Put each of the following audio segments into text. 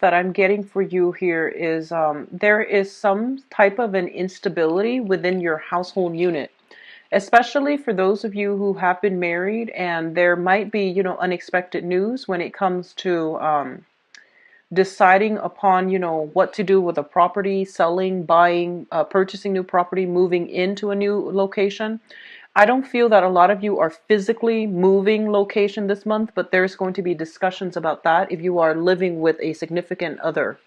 that I'm getting for you here is there is some type of an instability within your household unit, especially for those of you who have been married, and there might be, unexpected news when it comes to deciding upon, what to do with a property, selling, buying, purchasing new property, moving into a new location. I don't feel that a lot of you are physically moving location this month, but there's going to be discussions about that if you are living with a significant other.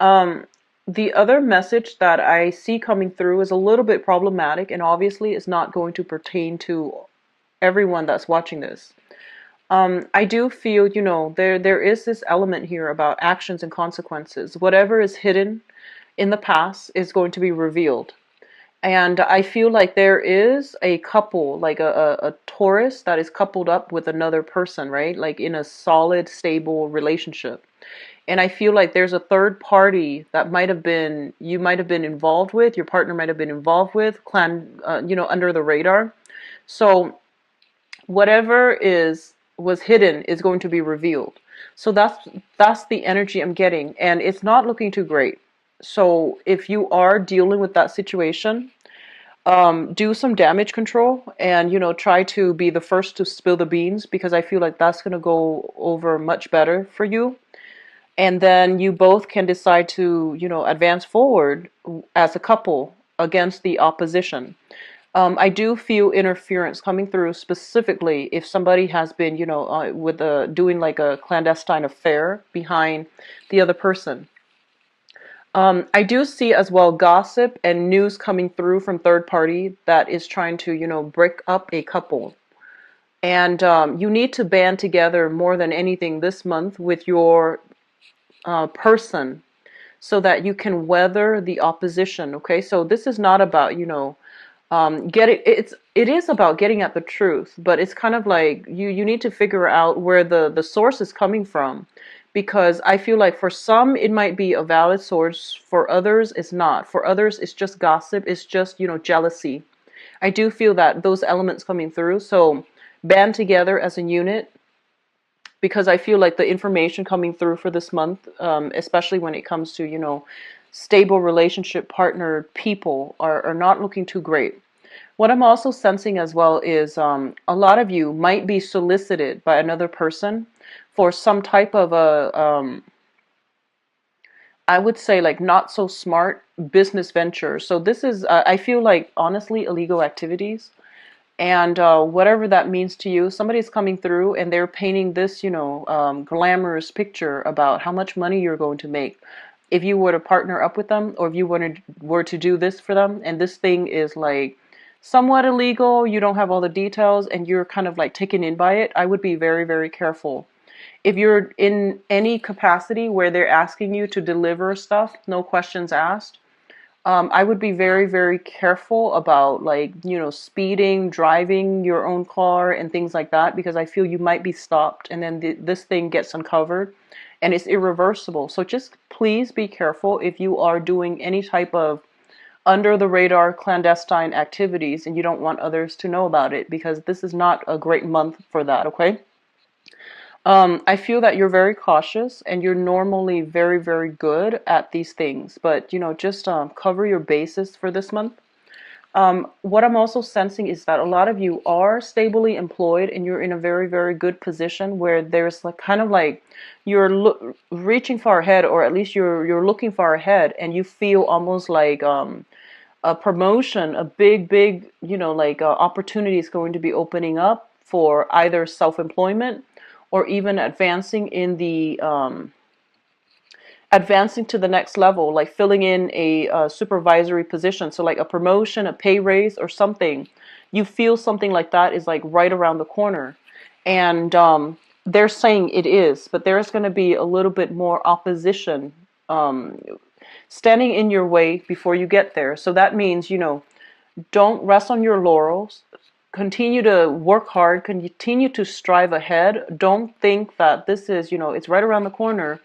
Um, the other message that I see coming through is a little bit problematic, and obviously is not going to pertain to everyone that's watching this. I do feel, there is this element here about actions and consequences. Whatever is hidden in the past is going to be revealed. And I feel like there is a couple, like a Taurus that is coupled up with another person, right? Like in a solid, stable relationship. And I feel like there's a third party that you might have been involved with, your partner might have been involved with, under the radar. So whatever was hidden is going to be revealed. So that's the energy I'm getting, and it's not looking too great. So if you are dealing with that situation, do some damage control, and try to be the first to spill the beans, because I feel like that's going to go over much better for you. And then you both can decide to advance forward as a couple against the opposition. I do feel interference coming through, specifically if somebody has been, doing like a clandestine affair behind the other person. I do see as well gossip and news coming through from third party that is trying to, break up a couple. And you need to band together more than anything this month with your person, so that you can weather the opposition. Okay, so this is not about, it is about getting at the truth, but it's kind of like you need to figure out where the source is coming from, because I feel like for some it might be a valid source, for others it's not. For others it's just gossip, it's just jealousy. I do feel that those elements coming through, so band together as a unit, because I feel like the information coming through for this month, especially when it comes to stable relationship partner people, are not looking too great. What I'm also sensing as well is a lot of you might be solicited by another person for some type of I would say, like, not so smart business venture. So this is, I feel like, honestly, illegal activities. And whatever that means to you, somebody's coming through and they're painting this, glamorous picture about how much money you're going to make if you were to partner up with them, or if you were to do this for them. And this thing is like somewhat illegal. You don't have all the details, and you're kind of like taken in by it. I would be very, very careful. If you're in any capacity where they're asking you to deliver stuff, no questions asked, I would be very, very careful about, like, speeding, driving your own car and things like that, because I feel you might be stopped, and then this thing gets uncovered and it's irreversible. So just please be careful if you are doing any type of under the radar clandestine activities and you don't want others to know about it, because this is not a great month for that, okay? I feel that you're very cautious and you're normally very, very good at these things, but just cover your bases for this month. What I'm also sensing is that a lot of you are stably employed and you're in a very, very good position where there's like kind of like you're reaching far ahead, or at least you're looking far ahead, and you feel almost like a promotion, a big, big, like opportunity is going to be opening up for either self-employment or even advancing to the next level, like filling in a supervisory position. So like a promotion, a pay raise, or something. You feel something like that is like right around the corner. And they're saying it is, but there's going to be a little bit more opposition standing in your way before you get there. So that means, don't rest on your laurels. Continue to work hard, continue to strive ahead. Don't think that this is, it's right around the corner,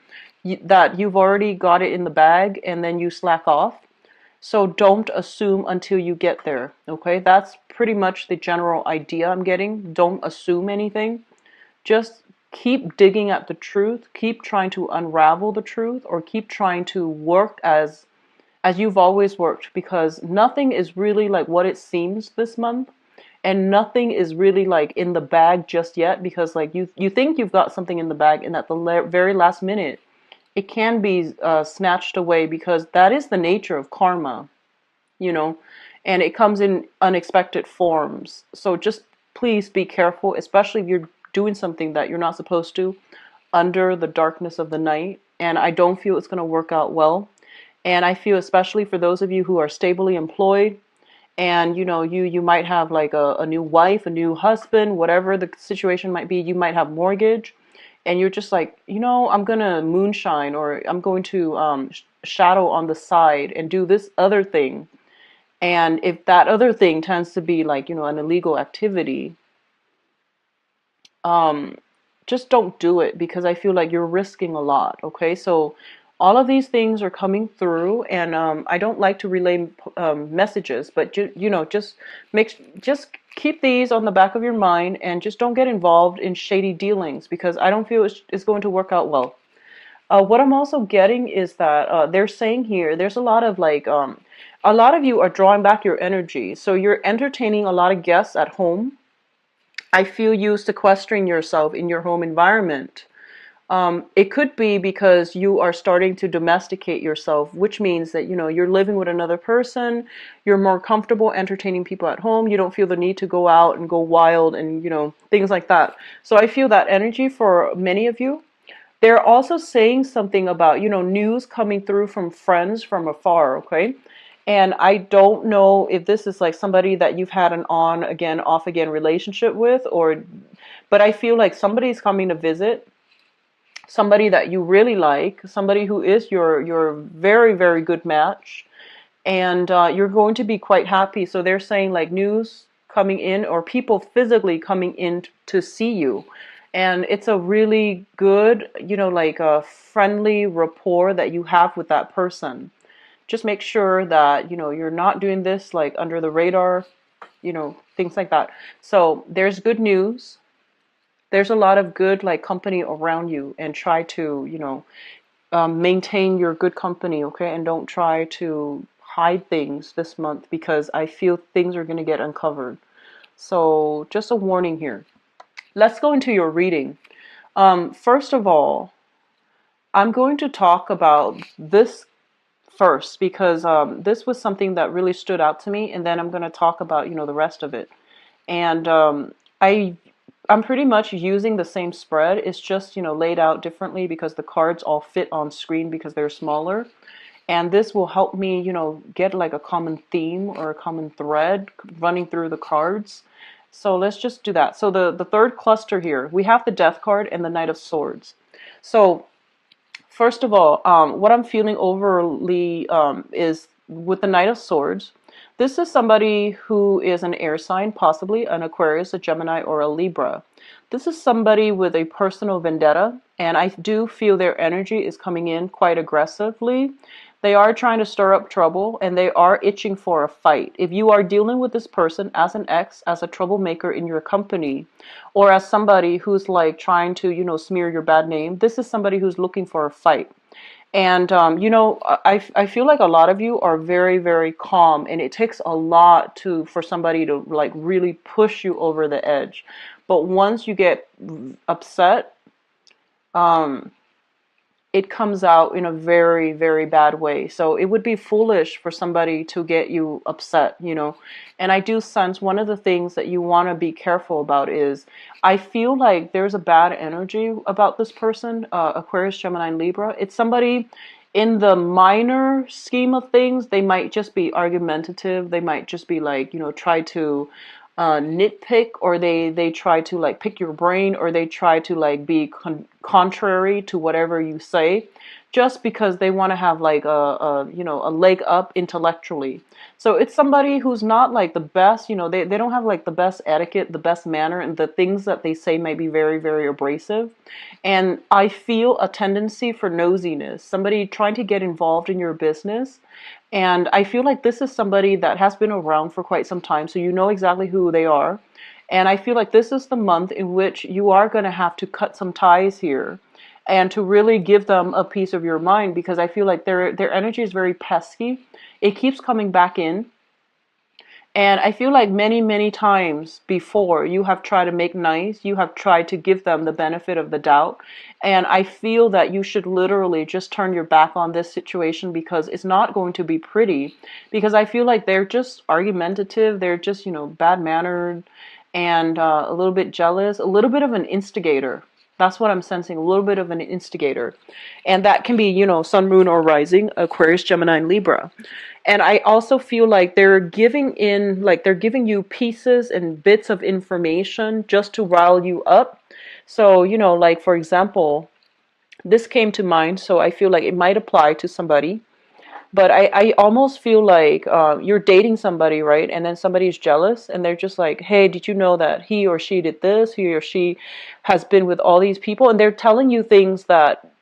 that you've already got it in the bag and then you slack off. So don't assume until you get there, okay? That's pretty much the general idea I'm getting. Don't assume anything. Just keep digging at the truth, keep trying to unravel the truth, or keep trying to work as you've always worked, because nothing is really like what it seems this month, and nothing is really like in the bag just yet, because like you think you've got something in the bag, and at the very last minute it can be snatched away, because that is the nature of karma, you know, and it comes in unexpected forms. So just please be careful, especially if you're doing something that you're not supposed to under the darkness of the night. And I don't feel it's going to work out well. And I feel, especially for those of you who are stably employed, and you might have like a new wife, a new husband, whatever the situation might be, you might have mortgage, and you're just like, I'm gonna moonshine, or I'm going to shadow on the side and do this other thing. And if that other thing tends to be like, an illegal activity, um, just don't do it, because I feel like you're risking a lot. Okay, so all of these things are coming through, and I don't like to relay messages, but just keep these on the back of your mind, and just don't get involved in shady dealings, because I don't feel it's going to work out well. What I'm also getting is that they're saying here, there's a lot of like, a lot of you are drawing back your energy. So you're entertaining a lot of guests at home. I feel you sequestering yourself in your home environment. It could be because you are starting to domesticate yourself, which means that, you're living with another person. You're more comfortable entertaining people at home. You don't feel the need to go out and go wild and, things like that. So I feel that energy for many of you. They're also saying something about, news coming through from friends from afar, okay? And I don't know if this is like somebody that you've had an on again, off again relationship with, but I feel like somebody's coming to visit, somebody that you really like, somebody who is your very, very good match, and you're going to be quite happy. So they're saying like news coming in, or people physically coming in to see you. And it's a really good, like a friendly rapport that you have with that person. Just make sure that, you're not doing this like under the radar, things like that. So there's good news. There's a lot of good like company around you, and try to, maintain your good company, okay? And don't try to hide things this month, because I feel things are going to get uncovered. So just a warning here. Let's go into your reading. First of all, I'm going to talk about this first, because this was something that really stood out to me, and then I'm going to talk about, the rest of it. And I'm pretty much using the same spread. It's just, laid out differently, because the cards all fit on screen because they're smaller. And this will help me, get like a common theme or a common thread running through the cards. So let's just do that. So the third cluster here, we have the Death card and the Knight of Swords. So first of all, what I'm feeling overly is with the Knight of Swords. This is somebody who is an air sign, possibly an Aquarius, a Gemini, or a Libra. This is somebody with a personal vendetta, and I do feel their energy is coming in quite aggressively. They are trying to stir up trouble, and they are itching for a fight. If you are dealing with this person as an ex, as a troublemaker in your company, or as somebody who's like trying to, smear your bad name, this is somebody who's looking for a fight. And, I feel like a lot of you are very, very calm, and it takes a lot for somebody to like really push you over the edge. But once you get upset, um, it comes out in a very, very bad way. So it would be foolish for somebody to get you upset. And I do sense one of the things that you want to be careful about is, I feel like there's a bad energy about this person, Aquarius, Gemini, and Libra. It's somebody in the minor scheme of things, they might just be argumentative. They might just be like, try to nitpick, or they try to like pick your brain, or they try to like be contrary to whatever you say, just because they want to have like a leg up intellectually. So it's somebody who's not like the best, they don't have like the best etiquette, the best manner, and the things that they say may be very, very abrasive. And I feel a tendency for nosiness, somebody trying to get involved in your business. And I feel like this is somebody that has been around for quite some time, so you know exactly who they are. And I feel like this is the month in which you are going to have to cut some ties here and to really give them a piece of your mind, because I feel like their energy is very pesky. It keeps coming back in. And I feel like many, many times before you have tried to make nice, you have tried to give them the benefit of the doubt. And I feel that you should literally just turn your back on this situation, because it's not going to be pretty. Because I feel like they're just argumentative, they're just, bad mannered and a little bit jealous, a little bit of an instigator. That's what I'm sensing, a little bit of an instigator. And that can be, sun, moon, or rising, Aquarius, Gemini, and Libra. And I also feel like they're giving you pieces and bits of information just to rile you up. So, like for example, this came to mind, so I feel like it might apply to somebody. But I almost feel like you're dating somebody, right? And then somebody's jealous and they're just like, hey, did you know that he or she did this? He or she has been with all these people. And they're telling you things that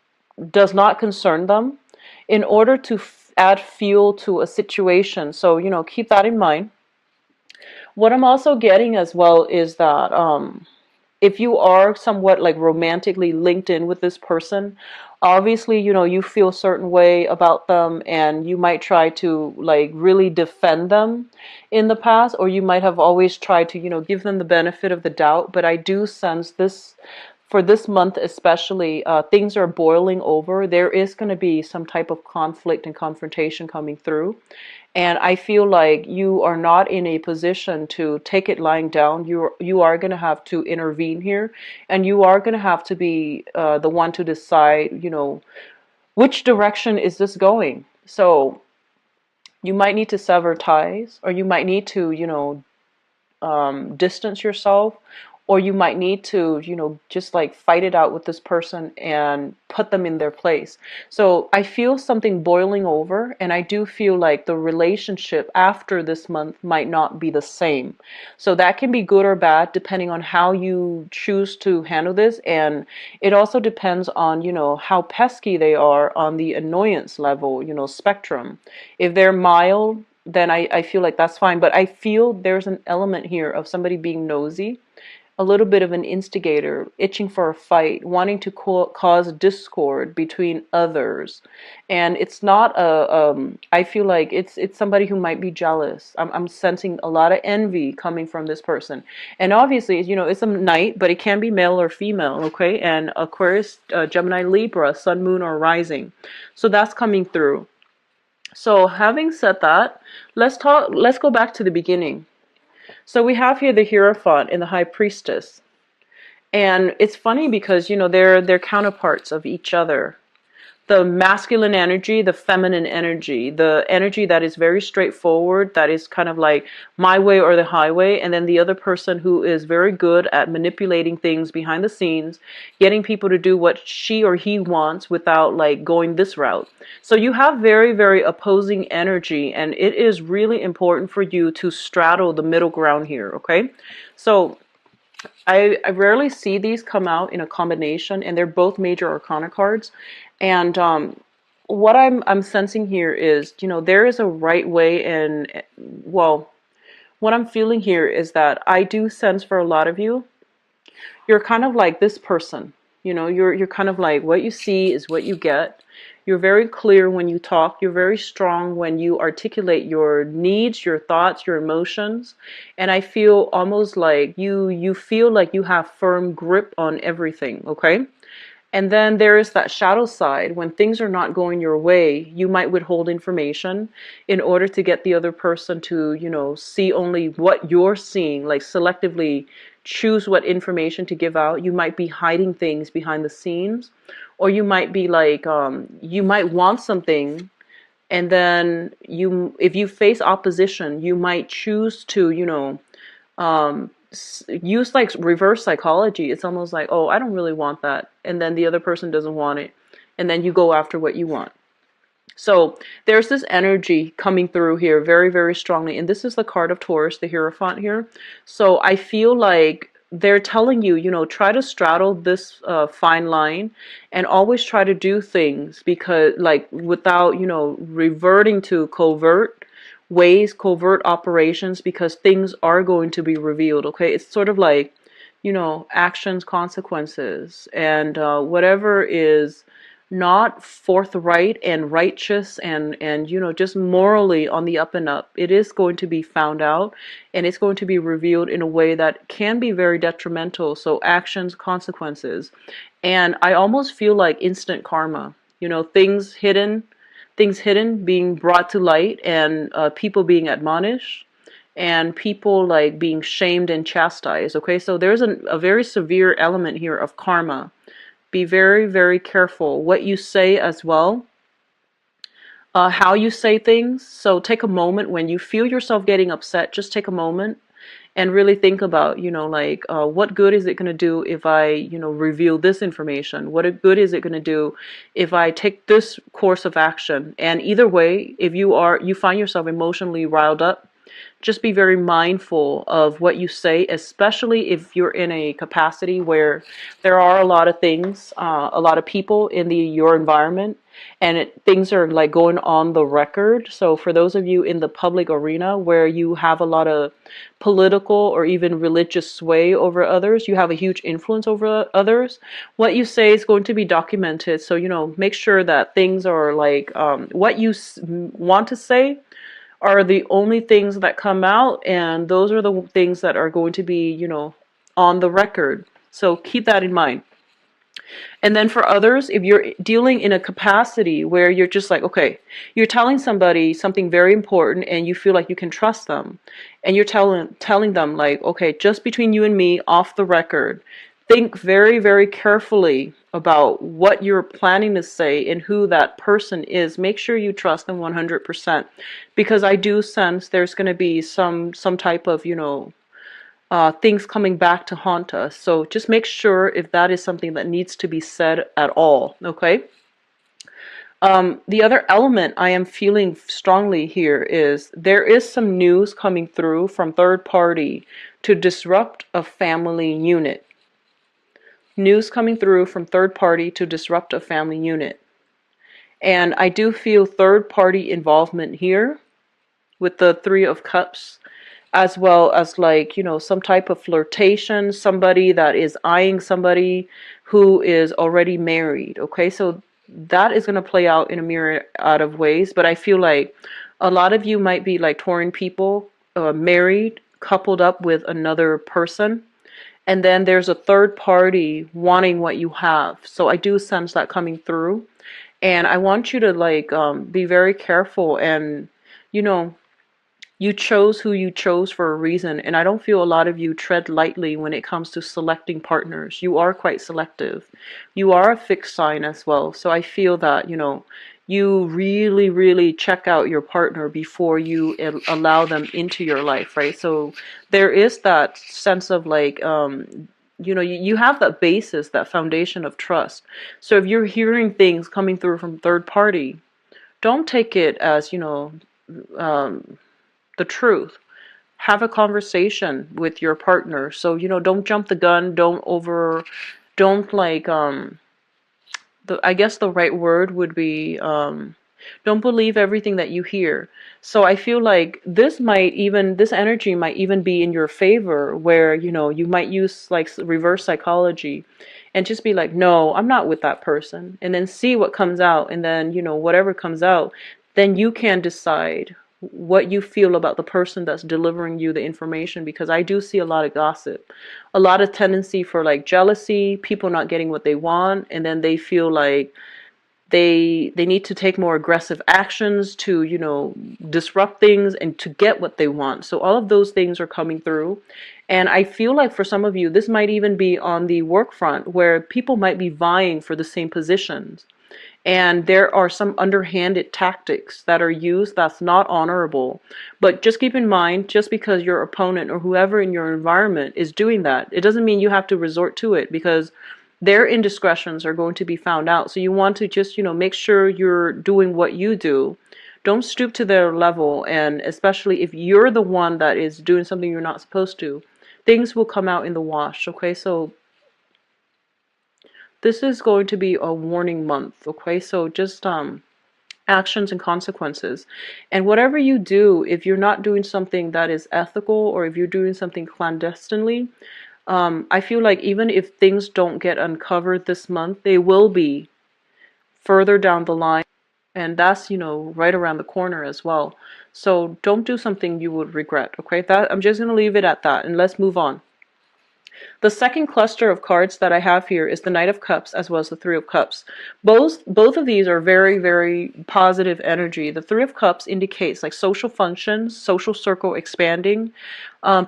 does not concern them in order to add fuel to a situation. So, keep that in mind. What I'm also getting as well is that if you are somewhat like romantically linked in with this person, obviously, you feel a certain way about them and you might try to like really defend them in the past, or you might have always tried to, give them the benefit of the doubt. But I do sense this for this month especially, things are boiling over. There is going to be some type of conflict and confrontation coming through. And I feel like you are not in a position to take it lying down. You are going to have to intervene here, and you are going to have to be the one to decide, which direction is this going. So you might need to sever ties, or you might need to, distance yourself, or you might need to, just like fight it out with this person and put them in their place. So I feel something boiling over, and I do feel like the relationship after this month might not be the same. So that can be good or bad depending on how you choose to handle this. And it also depends on, how pesky they are on the annoyance level, spectrum. If they're mild, then I feel like that's fine. But I feel there's an element here of somebody being nosy, a little bit of an instigator, itching for a fight, wanting to cause discord between others. And it's not I feel like it's somebody who might be jealous. I'm sensing a lot of envy coming from this person. And obviously, it's a night, but it can be male or female, okay? And Aquarius, Gemini, Libra, sun, moon, or rising. So that's coming through. So having said that, let's go back to the beginning. So we have here the Hierophant and the High Priestess. And it's funny because, they're counterparts of each other. The masculine energy, the feminine energy, the energy that is very straightforward, that is kind of like my way or the highway, and then the other person who is very good at manipulating things behind the scenes, getting people to do what she or he wants without like going this route. So you have very, very opposing energy, and it is really important for you to straddle the middle ground here, okay? So I rarely see these come out in a combination, and they're both major arcana cards. And what I'm sensing here is, there is a right way, and well, what I'm feeling here is that I do sense for a lot of you, you're kind of like this person. You're kind of like, what you see is what you get. You're very clear when you talk. You're very strong when you articulate your needs, your thoughts, your emotions. And I feel almost like you feel like you have firm grip on everything, okay? And then there is that shadow side. When things are not going your way, you might withhold information in order to get the other person to, see only what you're seeing, like selectively choose what information to give out. You might be hiding things behind the scenes, or you might be like, you might want something, and then if you face opposition, you might choose to, use like reverse psychology. It's almost like, oh, I don't really want that, and then the other person doesn't want it, and then you go after what you want. So there's this energy coming through here very, very strongly, and this is the card of Taurus, the Hierophant here. So I feel like they're telling you, try to straddle this fine line, and always try to do things because, like, without, reverting to covert, ways, covert operations, because things are going to be revealed. Okay, it's sort of like, actions, consequences, and whatever is not forthright and righteous and just morally on the up and up, it is going to be found out, and it's going to be revealed in a way that can be very detrimental. So actions, consequences, and I almost feel like instant karma. Things hidden being brought to light, and people being admonished, and people like being shamed and chastised. Okay, so there's a very severe element here of karma. Be very, very careful what you say as well, how you say things. So take a moment when you feel yourself getting upset, just take a moment and really think about, what good is it going to do if I, reveal this information? What good is it going to do if I take this course of action? And either way, if you find yourself emotionally riled up, just be very mindful of what you say, especially if you're in a capacity where there are a lot of things, a lot of people in your environment, and things are like going on the record. So for those of you in the public arena where you have a lot of political or even religious sway over others, you have a huge influence over others, what you say is going to be documented. So, make sure that things are like what you want to say are the only things that come out, and those are the things that are going to be, on the record. So keep that in mind. And then for others, if you're dealing in a capacity where you're just like, okay, you're telling somebody something very important and you feel like you can trust them, and you're telling them like, okay, just between you and me, off the record, think very, very carefully about what you're planning to say and who that person is. Make sure you trust them 100%, because I do sense there's going to be some type of, things coming back to haunt us. So just make sure if that is something that needs to be said at all, okay? The other element I am feeling strongly here is there is some news coming through from third party to disrupt a family unit. News coming through from third party to disrupt a family unit. And I do feel third party involvement here with the Three of Cups, as well as like, some type of flirtation, somebody that is eyeing somebody who is already married. Okay, so that is going to play out in a myriad of ways, but I feel like a lot of you might be like Tauran people, married, coupled up with another person, and then there's a third party wanting what you have. So I do sense that coming through, and I want you to like be very careful. And you chose who you chose for a reason, and I don't feel a lot of you tread lightly when it comes to selecting partners. You are quite selective. You are a fixed sign as well, so I feel that, you really, really check out your partner before you allow them into your life, right? So there is that sense of like, you have that basis, that foundation of trust. So if you're hearing things coming through from third party, don't take it as, the truth. Have a conversation with your partner. So, don't jump the gun, don't like, I guess the right word would be, don't believe everything that you hear. So I feel like this energy might even be in your favor, where, you might use like reverse psychology and just be like, no, I'm not with that person. And then see what comes out. And then, whatever comes out, then you can decide what you feel about the person that's delivering you the information, because I do see a lot of gossip, a lot of tendency for like jealousy, people not getting what they want, and then they feel like they need to take more aggressive actions to, disrupt things and to get what they want. So all of those things are coming through. And I feel like for some of you, this might even be on the work front, where people might be vying for the same positions. And there are some underhanded tactics that are used that's not honorable. But just keep in mind, just because your opponent or whoever in your environment is doing that, it doesn't mean you have to resort to it, because their indiscretions are going to be found out. So you want to just, make sure you're doing what you do. Don't stoop to their level. And especially if you're the one that is doing something you're not supposed to, things will come out in the wash. Okay, so this is going to be a warning month. Okay, so just actions and consequences. And whatever you do, if you're not doing something that is ethical or if you're doing something clandestinely, I feel like even if things don't get uncovered this month, they will be further down the line. And that's, right around the corner as well. So don't do something you would regret, okay? That I'm just going to leave it at that and let's move on. The second cluster of cards that I have here is the Knight of Cups as well as the Three of Cups. Both of these are very, very positive energy. The Three of Cups indicates like social functions, social circle expanding,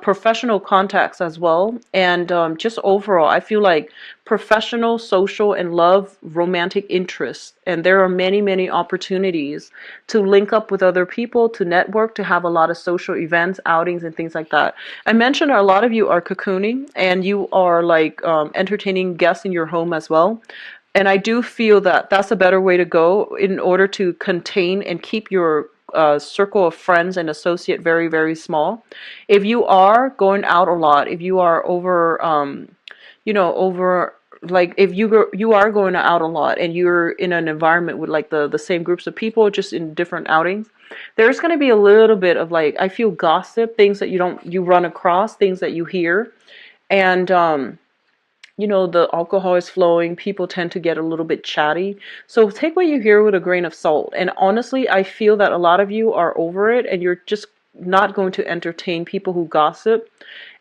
professional contacts as well, and just overall, I feel like professional, social, and love, romantic interests. And there are many, many opportunities to link up with other people, to network, to have a lot of social events, outings, and things like that. I mentioned a lot of you are cocooning and you are like entertaining guests in your home as well. And I do feel that that's a better way to go in order to contain and keep your circle of friends and associate very, very small. If you are going out a lot, if you are over like if you are going out a lot and you're in an environment with like the same groups of people just in different outings, there's going to be a little bit of like I feel gossip, things that you run across, things that you hear, and the alcohol is flowing, people tend to get a little bit chatty. So take what you hear with a grain of salt. And honestly, I feel that a lot of you are over it and you're just not going to entertain people who gossip.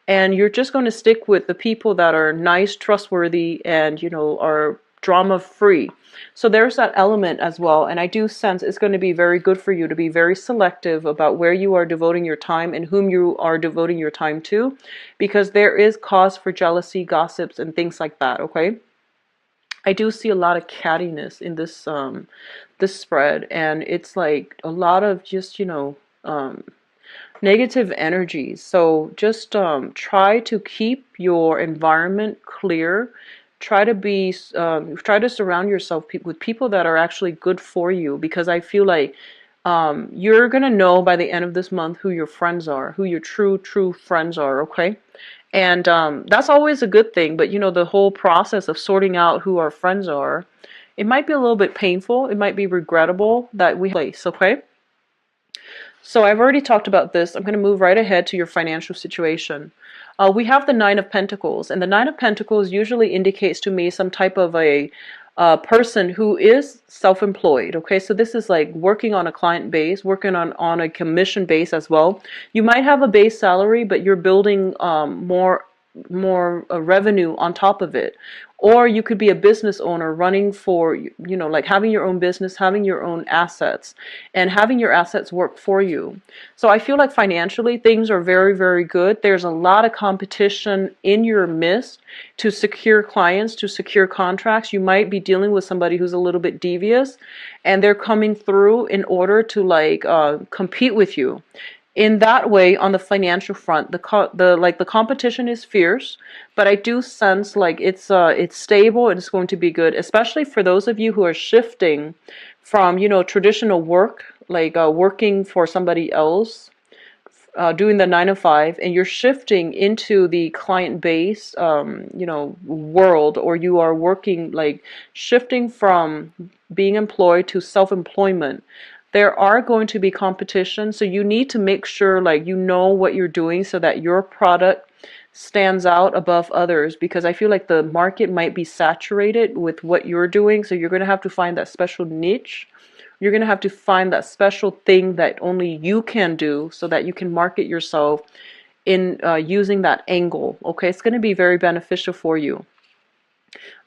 And you're just going to stick with the people that are nice, trustworthy, and, are drama free. So there's that element as well. And I do sense it's going to be very good for you to be very selective about where you are devoting your time and whom you are devoting your time to, because there is cause for jealousy, gossips, and things like that, okay? I do see a lot of cattiness in this spread, and it's like a lot of just, negative energies. So just try to keep your environment clear. Try to surround yourself with people that are actually good for you, because I feel like you're gonna know by the end of this month who your friends are, who your true friends are. Okay. And that's always a good thing, but the whole process of sorting out who our friends are, it might be a little bit painful, it might be regrettable that we place, okay? So I've already talked about this. I'm going to move right ahead to your financial situation. We have the Nine of Pentacles, and the Nine of Pentacles usually indicates to me some type of a person who is self-employed. Okay, so this is like working on a client base, working on a commission base as well. You might have a base salary, but you're building more revenue on top of it. Or you could be a business owner running for, like having your own business, having your own assets, and having your assets work for you. So I feel like financially things are very, very good. There's a lot of competition in your midst to secure clients, to secure contracts. You might be dealing with somebody who's a little bit devious, and they're coming through in order to like compete with you. In that way, on the financial front, the competition is fierce, but I do sense like it's stable and it's going to be good, especially for those of you who are shifting from traditional work, like working for somebody else, doing the 9 to 5, and you're shifting into the client base, world, or you are working like shifting from being employed to self-employment. There are going to be competition, so you need to make sure like what you're doing so that your product stands out above others, because I feel like the market might be saturated with what you're doing, so you're going to have to find that special niche. You're going to have to find that special thing that only you can do so that you can market yourself in using that angle. Okay, it's going to be very beneficial for you.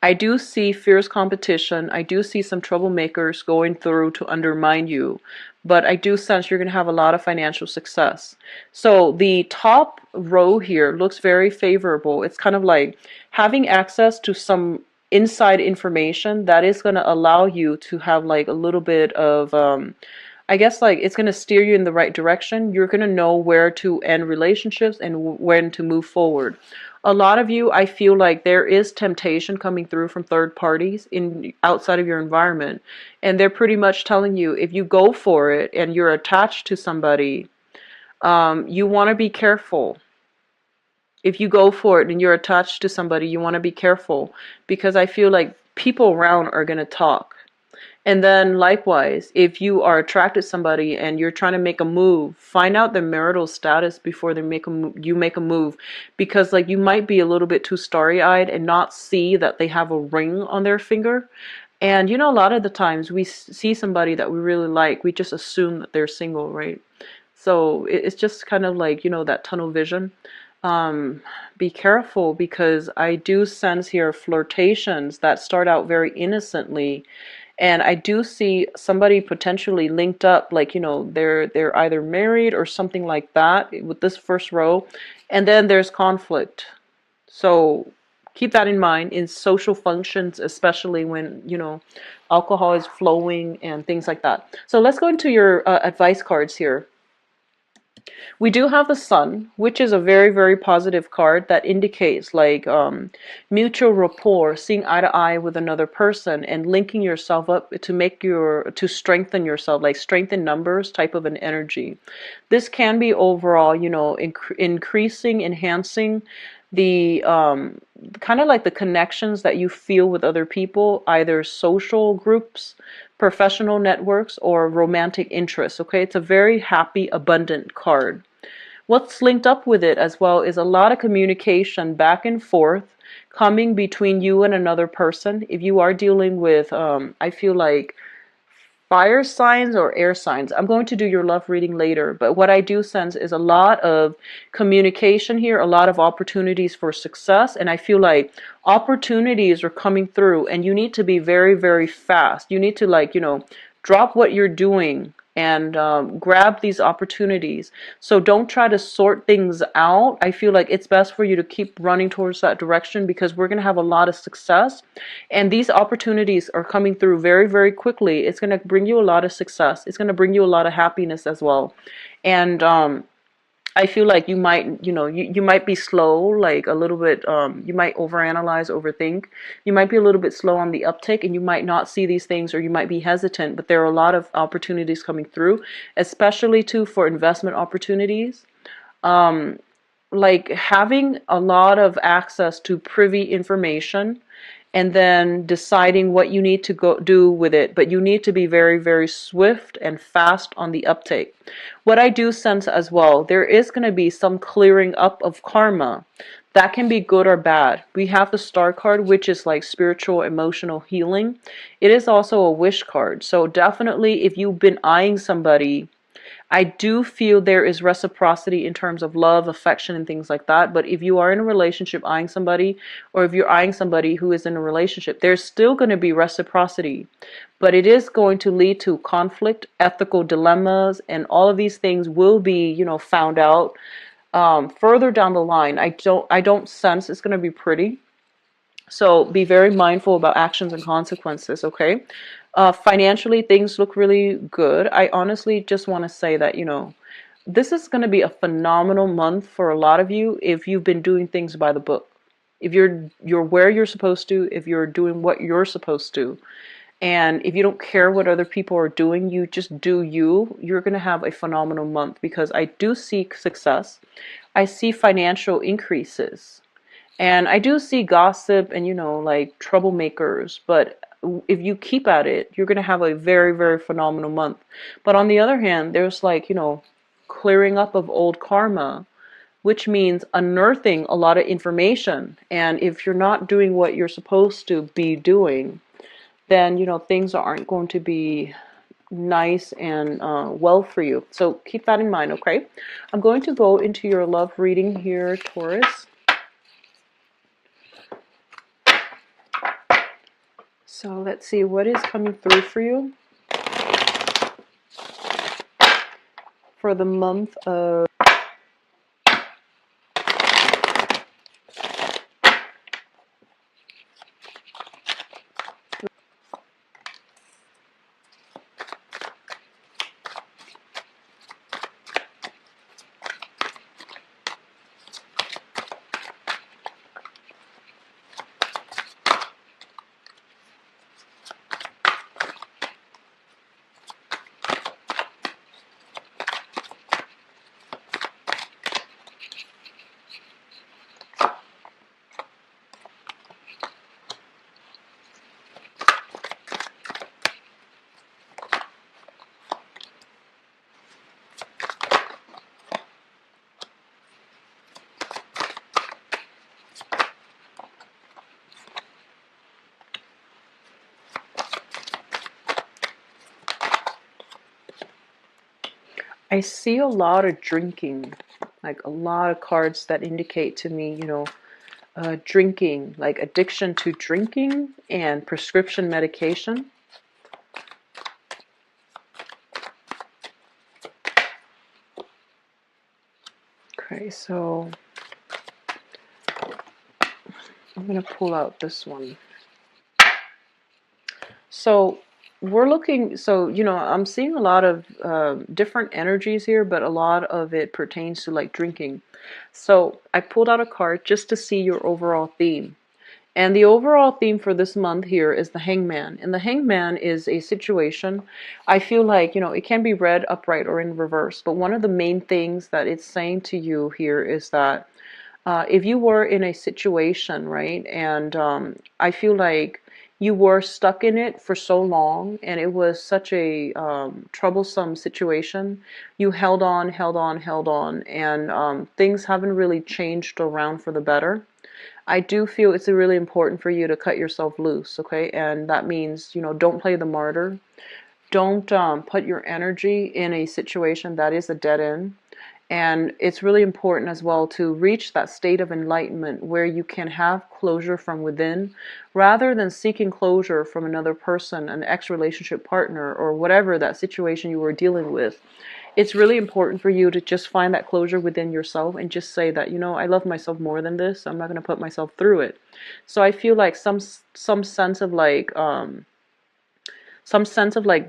I do see fierce competition. I do see some troublemakers going through to undermine you, but I do sense you're going to have a lot of financial success. So the top row here looks very favorable. It's kind of like having access to some inside information that is going to allow you to have like a little bit of I guess like it's going to steer you in the right direction. You're going to know where to end relationships and when to move forward. A lot of you, I feel like there is temptation coming through from third parties in outside of your environment, and they're pretty much telling you if you go for it and you're attached to somebody, you want to be careful. If you go for it and you're attached to somebody, you want to be careful, because I feel like people around are going to talk. And then likewise, if you are attracted to somebody and you're trying to make a move, find out their marital status before they make you make a move, because like you might be a little bit too starry-eyed and not see that they have a ring on their finger. And a lot of the times we see somebody that we really like, we just assume that they're single, right? So it's just kind of like, that tunnel vision. Be careful, because I do sense here flirtations that start out very innocently, and I do see somebody potentially linked up, like, they're either married or something like that with this first row, and then there's conflict. So keep that in mind in social functions, especially when, alcohol is flowing and things like that. So let's go into your advice cards here. We do have the Sun, which is a very, very positive card that indicates like mutual rapport, seeing eye to eye with another person and linking yourself up to strengthen yourself, like strengthen numbers type of an energy. This can be overall, increasing, enhancing the kind of like the connections that you feel with other people, either social groups, professional networks, or romantic interests. Okay, it's a very happy, abundant card. What's linked up with it as well is a lot of communication back and forth coming between you and another person. If you are dealing with, I feel like fire signs or air signs. I'm going to do your love reading later, but what I do sense is a lot of communication here, a lot of opportunities for success, and I feel like opportunities are coming through, and you need to be very, very fast. You need to, like, drop what you're doing and grab these opportunities. So don't try to sort things out. I feel like it's best for you to keep running towards that direction, because we're going to have a lot of success, and these opportunities are coming through very, very quickly. It's going to bring you a lot of success. It's going to bring you a lot of happiness as well. And I feel like you might, you might be slow, like a little bit, you might overanalyze, overthink. You might be a little bit slow on the uptake, and you might not see these things, or you might be hesitant, but there are a lot of opportunities coming through, especially too for investment opportunities. Like having a lot of access to privy information, and then deciding what you need to go do with it. But you need to be very, very swift and fast on the uptake. What I do sense as well, there is going to be some clearing up of karma. That can be good or bad. We have the Star card, which is like spiritual, emotional healing. It is also a wish card. So definitely, if you've been eyeing somebody, I do feel there is reciprocity in terms of love, affection, and things like that. But if you are in a relationship eyeing somebody, or if you're eyeing somebody who is in a relationship, there's still going to be reciprocity. But it is going to lead to conflict, ethical dilemmas, and all of these things will be, found out further down the line. I don't sense it's going to be pretty. So be very mindful about actions and consequences, okay? Financially, things look really good. I honestly just want to say that, this is going to be a phenomenal month for a lot of you if you've been doing things by the book. If you're where you're supposed to, if you're doing what you're supposed to, and if you don't care what other people are doing, you just do you're going to have a phenomenal month, because I do see success. I see financial increases. And I do see gossip and, like troublemakers, but if you keep at it, you're going to have a very, very phenomenal month. But on the other hand, there's like, clearing up of old karma, which means unearthing a lot of information. And if you're not doing what you're supposed to be doing, then, things aren't going to be nice and well for you. So keep that in mind, okay? I'm going to go into your love reading here, Taurus. So let's see what is coming through for you for the month of I see a lot of drinking, like a lot of cards that indicate to me, drinking, like addiction to drinking and prescription medication. Okay, so I'm going to pull out this one. So we're looking, I'm seeing a lot of different energies here, but a lot of it pertains to like drinking. So I pulled out a card just to see your overall theme. And the overall theme for this month here is the Hangman. And the Hangman is a situation, I feel like, it can be read upright or in reverse. But one of the main things that it's saying to you here is that if you were in a situation, right, and I feel like you were stuck in it for so long and it was such a troublesome situation, you held on, held on, held on, and things haven't really changed around for the better. I do feel it's really important for you to cut yourself loose, okay? And that means, don't play the martyr. Don't put your energy in a situation that is a dead end. And it's really important as well to reach that state of enlightenment where you can have closure from within rather than seeking closure from another person, an ex-relationship partner, or whatever that situation you were dealing with. It's really important for you to just find that closure within yourself and just say that, I love myself more than this. I'm not going to put myself through it. So I feel like some sense of like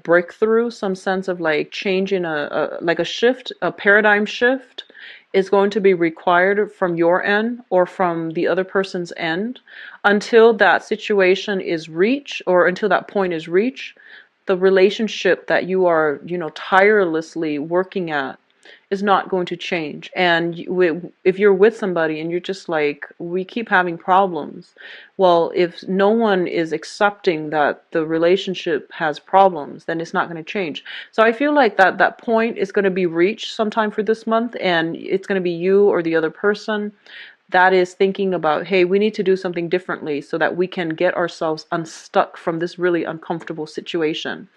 breakthrough, some sense of like change in a shift, a paradigm shift is going to be required from your end or from the other person's end until that situation is reached, or until that point is reached. The relationship that you are, tirelessly working at is not going to change. And if you're with somebody and you're just like, we keep having problems, well, if no one is accepting that the relationship has problems, then it's not going to change. So I feel like that point is going to be reached sometime for this month, and it's going to be you or the other person that is thinking about, hey, we need to do something differently so that we can get ourselves unstuck from this really uncomfortable situation.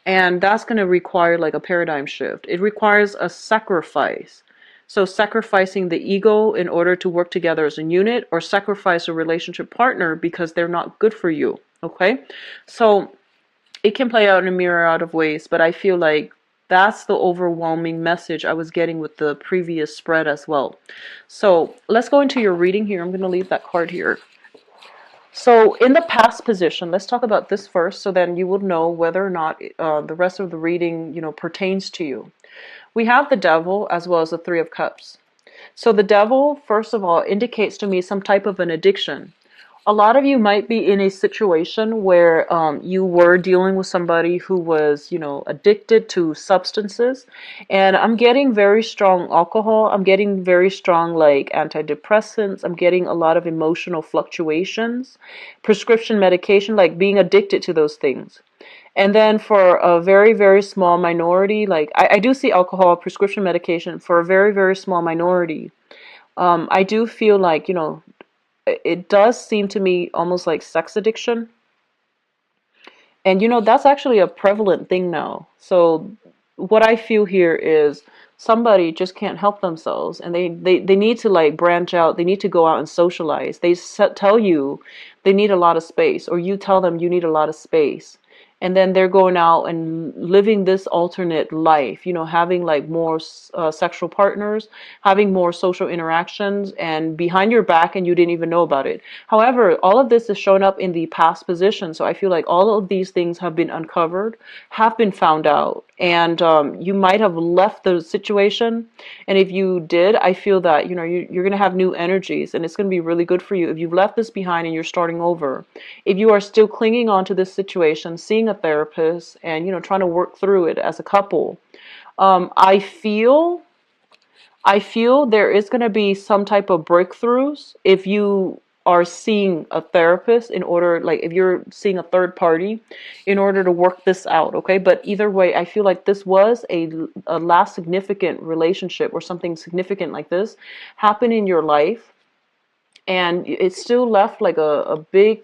And that's going to require like a paradigm shift. It requires a sacrifice. So sacrificing the ego in order to work together as a unit, or sacrifice a relationship partner because they're not good for you. Okay? So it can play out in a myriad of ways, but I feel like that's the overwhelming message I was getting with the previous spread as well. So let's go into your reading here. I'm going to leave that card here. So in the past position, let's talk about this first, so then you will know whether or not the rest of the reading, pertains to you. We have the Devil as well as the Three of Cups. So the Devil, first of all, indicates to me some type of an addiction. A lot of you might be in a situation where you were dealing with somebody who was, addicted to substances. And I'm getting very strong alcohol. I'm getting very strong, like, antidepressants. I'm getting a lot of emotional fluctuations, prescription medication, like being addicted to those things. And then for a very, very small minority, like I do see alcohol, prescription medication for a very, very small minority. I do feel like, it does seem to me almost like sex addiction. And that's actually a prevalent thing now. So what I feel here is somebody just can't help themselves, and they need to like branch out. They need to go out and socialize. They tell you they need a lot of space, or you tell them you need a lot of space. And then they're going out and living this alternate life, having like more sexual partners, having more social interactions, and behind your back, and you didn't even know about it. However, all of this is shown up in the past position. So I feel like all of these things have been uncovered, have been found out, and you might have left the situation. And if you did, I feel that, you're going to have new energies, and it's going to be really good for you if you've left this behind and you're starting over. If you are still clinging on to this situation, seeing a therapist and, trying to work through it as a couple, I feel there is going to be some type of breakthroughs if you are seeing a therapist, in order, like if you're seeing a third party in order to work this out. Okay. But either way, I feel like this was a last significant relationship, or something significant like this happened in your life. And it still left like a big,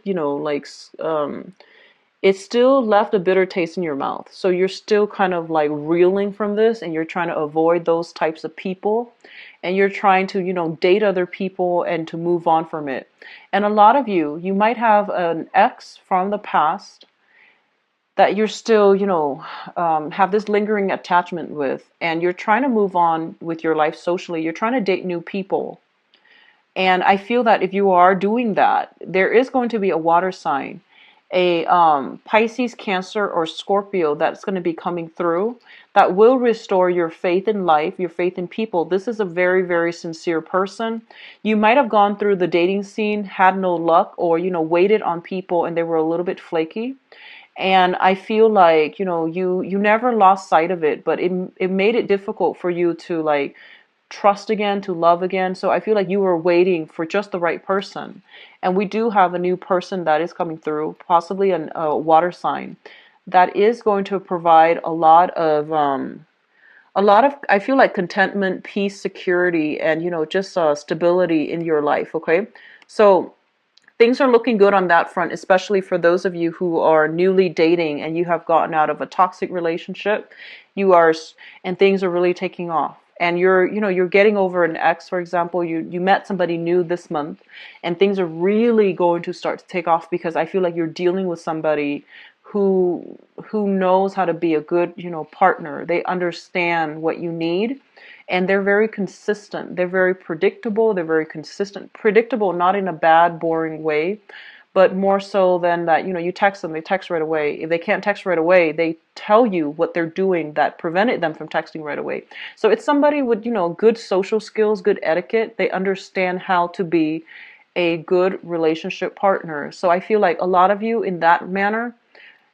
it still left a bitter taste in your mouth. So you're still kind of like reeling from this, and you're trying to avoid those types of people, and you're trying to, date other people and to move on from it. And a lot of you might have an ex from the past that you're still, have this lingering attachment with, and you're trying to move on with your life socially. You're trying to date new people. And I feel that if you are doing that, there is going to be a water sign, a Pisces, Cancer, or Scorpio that's going to be coming through that will restore your faith in life, your faith in people. This is a very, very sincere person. You might have gone through the dating scene, had no luck, or, waited on people and they were a little bit flaky. And I feel like, you never lost sight of it, but it made it difficult for you to like trust again, to love again. So I feel like you were waiting for just the right person. And we do have a new person that is coming through, possibly a water sign, that is going to provide a lot of, I feel like, contentment, peace, security, and, just stability in your life. Okay. So things are looking good on that front, especially for those of you who are newly dating and you have gotten out of a toxic relationship. You are, and things are really taking off. And you're getting over an ex, for example. You met somebody new this month, and things are really going to start to take off, because I feel like you're dealing with somebody who knows how to be a good, partner. They understand what you need, and they're very consistent. They're very predictable. They're very consistent. Predictable, not in a bad, boring way, but more so than that, you text them, they text right away. If they can't text right away, they tell you what they're doing that prevented them from texting right away. So it's somebody with, good social skills, good etiquette. They understand how to be a good relationship partner. So I feel like a lot of you in that manner,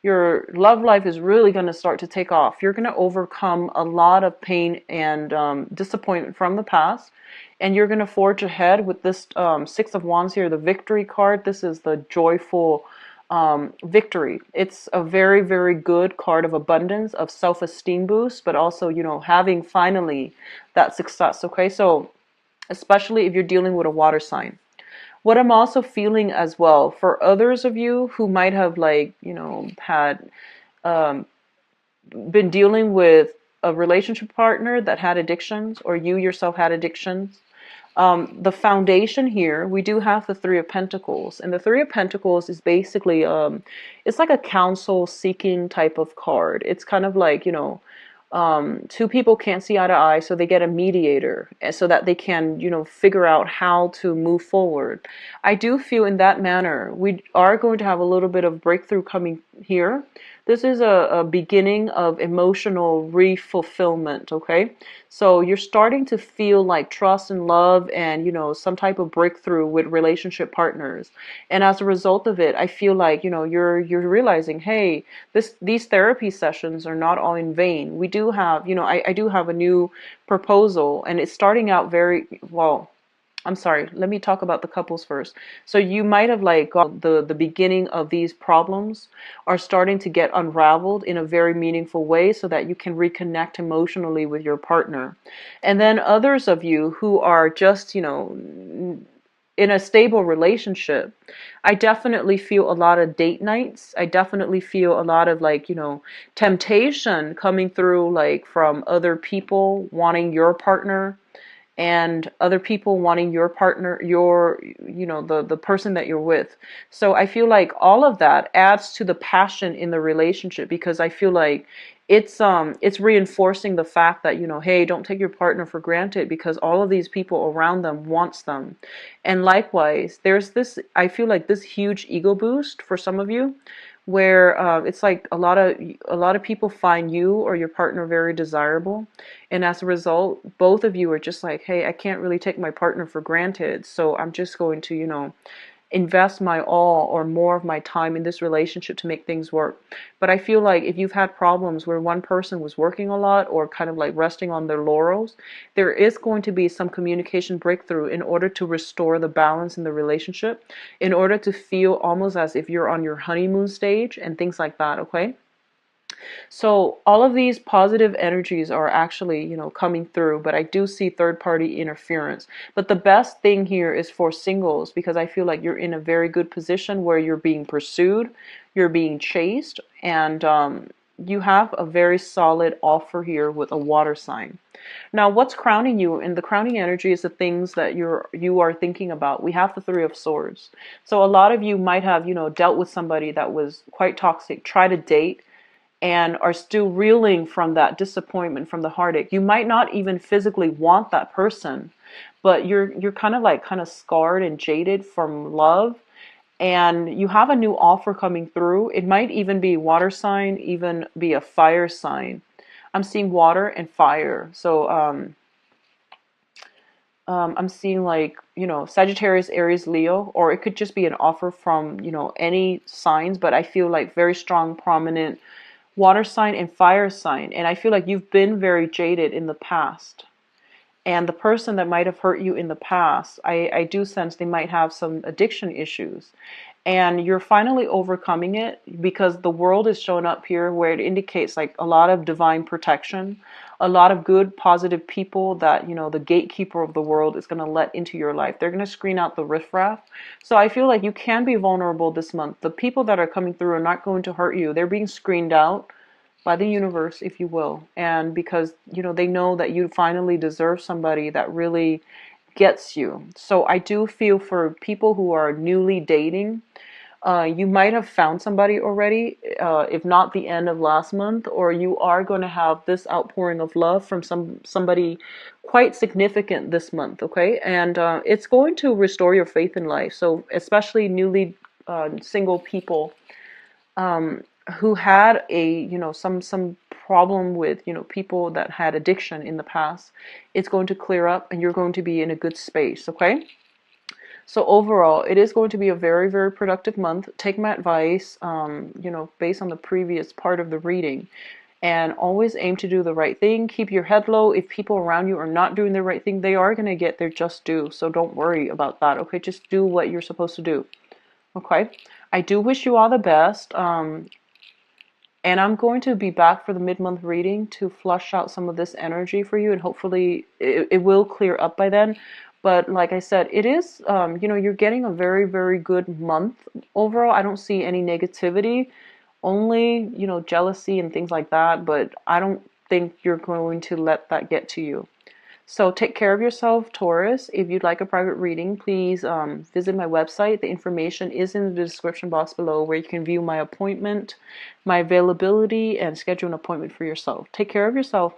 your love life is really going to start to take off. You're going to overcome a lot of pain and disappointment from the past, and you're going to forge ahead with this Six of Wands here, the victory card. This is the joyful victory. It's a very, very good card of abundance, of self-esteem boost, but also, having finally that success. Okay, so especially if you're dealing with a water sign. What I'm also feeling as well, for others of you who might have had um, been dealing with a relationship partner that had addictions, or you yourself had addictions. The foundation here, we do have the Three of Pentacles, and the Three of Pentacles is basically it's like a counsel seeking type of card. It's kind of like, two people can't see eye to eye, so they get a mediator, so that they can, figure out how to move forward. I do feel in that manner we are going to have a little bit of breakthrough coming here. This is a beginning of emotional refulfillment, okay? So you're starting to feel like trust and love and, some type of breakthrough with relationship partners. And as a result of it, I feel like, you're realizing, hey, these therapy sessions are not all in vain. We do have, I do have a new proposal, and it's starting out very well. I'm sorry, let me talk about the couples first. So you might have like got the beginning of these problems are starting to get unraveled in a very meaningful way, so that you can reconnect emotionally with your partner. And then others of you who are just, in a stable relationship, I definitely feel a lot of date nights. I definitely feel a lot of like, temptation coming through, like from other people wanting your partner, and other people wanting your partner, the person that you're with. So I feel like all of that adds to the passion in the relationship, because I feel like it's reinforcing the fact that, hey, don't take your partner for granted, because all of these people around them wants them. And likewise, there's this, I feel like, this huge ego boost for some of you, where it's like a lot of people find you or your partner very desirable, and as a result, both of you are just like, hey, I can't really take my partner for granted, so I'm just going to, invest my all or more of my time in this relationship to make things work. But I feel like if you've had problems where one person was working a lot or kind of like resting on their laurels, there is going to be some communication breakthrough in order to restore the balance in the relationship, in order to feel almost as if you're on your honeymoon stage and things like that, okay? So all of these positive energies are actually, coming through, but I do see third party interference. But the best thing here is for singles, because I feel like you're in a very good position where you're being pursued, you're being chased, and you have a very solid offer here with a water sign. Now, what's crowning you? And the crowning energy is the things that you are thinking about. We have the Three of Swords. So a lot of you might have, dealt with somebody that was quite toxic, try to date, and are still reeling from that disappointment, from the heartache. You might not even physically want that person, but you're kind of scarred and jaded from love, and you have a new offer coming through. It might even be water sign, even be a fire sign. I'm seeing water and fire. So I'm seeing like, Sagittarius, Aries, Leo, or it could just be an offer from, any signs, but I feel like very strong, prominent water sign and fire sign. And I feel like you've been very jaded in the past. And the person that might have hurt you in the past, I do sense they might have some addiction issues. And you're finally overcoming it, because the world is showing up here where it indicates like a lot of divine protection, a lot of good, positive people that, the gatekeeper of the world is going to let into your life. They're going to screen out the riffraff. So I feel like you can be vulnerable this month. The people that are coming through are not going to hurt you. They're being screened out by the universe, if you will. And because, they know that you finally deserve somebody that really gets you. So I do feel for people who are newly dating, you might have found somebody already, if not the end of last month, or you are going to have this outpouring of love from somebody quite significant this month, okay? And it's going to restore your faith in life. So especially newly single people, who had a, some problem with, people that had addiction in the past, it's going to clear up and you're going to be in a good space, okay? So overall, it is going to be a very, very productive month. Take my advice, based on the previous part of the reading, and always aim to do the right thing. Keep your head low. If people around you are not doing the right thing, they are going to get their just due. So don't worry about that, okay? Just do what you're supposed to do, okay? I do wish you all the best. And I'm going to be back for the mid-month reading to flush out some of this energy for you, and hopefully it will clear up by then. But like I said, it is, you're getting a very, very good month overall. I don't see any negativity, only, jealousy and things like that. But I don't think you're going to let that get to you. So take care of yourself, Taurus. If you'd like a private reading, please visit my website. The information is in the description box below, where you can view my appointment, my availability, and schedule an appointment for yourself. Take care of yourself.